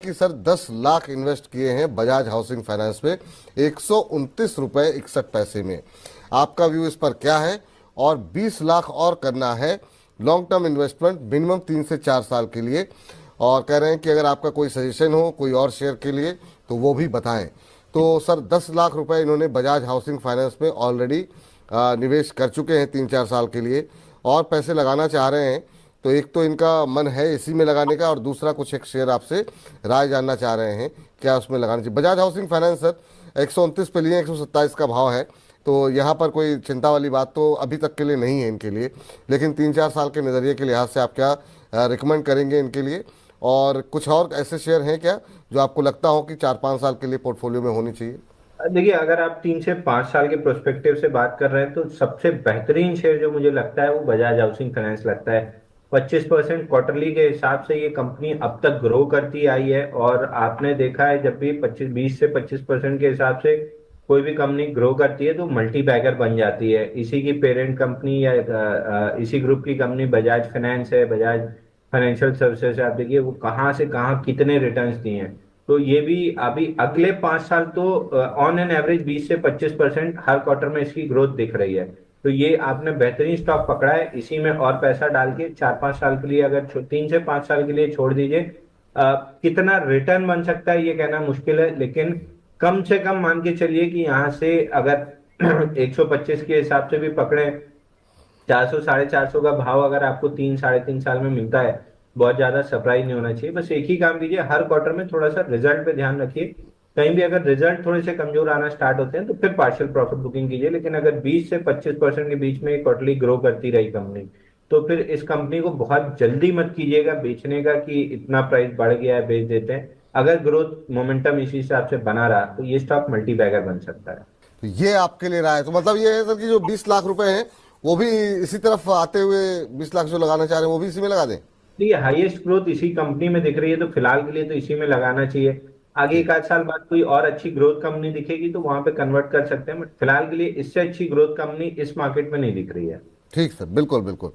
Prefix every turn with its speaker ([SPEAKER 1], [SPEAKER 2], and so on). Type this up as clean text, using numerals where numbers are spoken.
[SPEAKER 1] कि sir 10 lakh invest किए हैं बजाज हाउसिंग फाइनेंस पे 129 रुपये 61 पैसे में। आपका व्यू इस पर क्या है? और 20 लाख और करना है लॉन्ग टर्म इन्वेस्टमेंट मिनिमम 3 से 4 साल के लिए। और कह रहे हैं कि अगर आपका कोई सजेशन हो कोई और शेयर के लिए तो वो भी बताएं। तो सर 10 लाख रुपए इन्होंने बजाज हाउसिंग फाइनेंस में ऑलरेडी निवेश कर चुके हैं 3-4 साल के लिए, और पैसे लगाना चाह रहे हैं। तो एक तो इनका मन है इसी में लगाने का, और दूसरा कुछ एक शेयर आपसे राय जानना चाह रहे हैं क्या उसमें लगाना चाहिए। बजाज हाउसिंग फाइनेंस सर 129 पे लिए, 127 का भाव है, तो यहाँ पर कोई चिंता वाली बात तो अभी तक के लिए नहीं है इनके लिए। लेकिन 3-4 साल के नज़रिए के लिहाज से आप क्या रिकमेंड करेंगे इनके लिए? और कुछ और ऐसे शेयर हैं क्या जो आपको लगता हो कि 4-5 साल के लिए पोर्टफोलियो में होनी चाहिए?
[SPEAKER 2] देखिए, अगर आप 3 से 5 साल के प्रोस्पेक्टिव से बात कर रहे हैं तो सबसे बेहतरीन शेयर जो मुझे लगता है वो बजाज हाउसिंग फाइनेंस लगता है। 25% क्वार्टरली के हिसाब से ये कंपनी अब तक ग्रो करती आई है, और आपने देखा है जब भी 20 से 25% के हिसाब से कोई भी कंपनी ग्रो करती है तो मल्टी बैगर बन जाती है। इसी की पेरेंट कंपनी या इसी ग्रुप की कंपनी बजाज फाइनेंस है, बजाज फाइनेंशियल सर्विसेज है। आप देखिए वो कहाँ से कहाँ कितने रिटर्न्स दिए हैं। तो ये भी अभी अगले 5 साल तो ऑन एन एवरेज 20 से 25% हर क्वार्टर में इसकी ग्रोथ दिख रही है। तो ये आपने बेहतरीन स्टॉक पकड़ा है, इसी में और पैसा डाल के 4-5 साल के लिए, अगर 3 से 5 साल के लिए छोड़ दीजिए। कितना रिटर्न बन सकता है ये कहना मुश्किल है, लेकिन कम से कम मान के चलिए कि यहाँ से अगर 125 के हिसाब से भी पकड़े, 400 साढ़े 400 का भाव अगर आपको 3 साढ़े 3 साल में मिलता है, बहुत ज्यादा सरप्राइज नहीं होना चाहिए। बस एक ही काम कीजिए, हर क्वार्टर में थोड़ा सा रिजल्ट पे ध्यान रखिए। कहीं भी अगर रिजल्ट थोड़े से कमजोर आना स्टार्ट होते हैं तो फिर पार्शियल प्रॉफिट बुकिंग कीजिए। लेकिन अगर 20 से 25% के बीच में क्वार्टरली ग्रो करती रही कंपनी, तो फिर इस कंपनी को बहुत जल्दी मत कीजिएगा बेचने का कि इतना प्राइस बढ़ गया है बेच देते हैं। अगर ग्रोथ मोमेंटम इसी हिसाब से बना रहा तो ये स्टॉक मल्टी बैगर बन सकता है।
[SPEAKER 1] तो ये आपके लिए राय है, तो मतलब ये है सर कि जो 20 लाख रुपए हैं वो भी इसी तरफ आते हुए 20 लाख जो लगाना चाह रहे हैं वो भी इसी में लगा दें?
[SPEAKER 2] देखिए, हाईएस्ट ग्रोथ इसी कंपनी में दिख रही है तो फिलहाल के लिए तो इसी में लगाना चाहिए। आगे
[SPEAKER 1] ठीक।
[SPEAKER 2] 1 आध साल बाद कोई और अच्छी ग्रोथ कंपनी दिखेगी तो वहां पे कन्वर्ट कर सकते हैं, बट फिलहाल के लिए इससे अच्छी ग्रोथ कंपनी इस मार्केट में नहीं दिख रही है।
[SPEAKER 1] ठीक सर, बिल्कुल बिल्कुल।